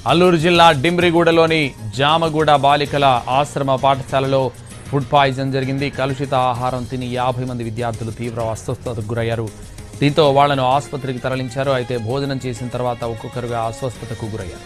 అల్లూరు జిల్లా డింబ్రిగూడలోని జామగూడ బాలికల ఆశ్రమ పాఠశాలలో ఫుడ్ పాయిజన్ జరిగింది. కలుషిత ఆహారం తిని 50 మంది విద్యార్థులు తీవ్ర అస్వస్థతకు గురయ్యారు. దీంతో వాళ్లను ఆసుపత్రికి తరలించారు. అయితే భోజనం చేసిన తర్వాత ఒక్కొక్కరుగా అస్వస్థతకు గురయ్యారు.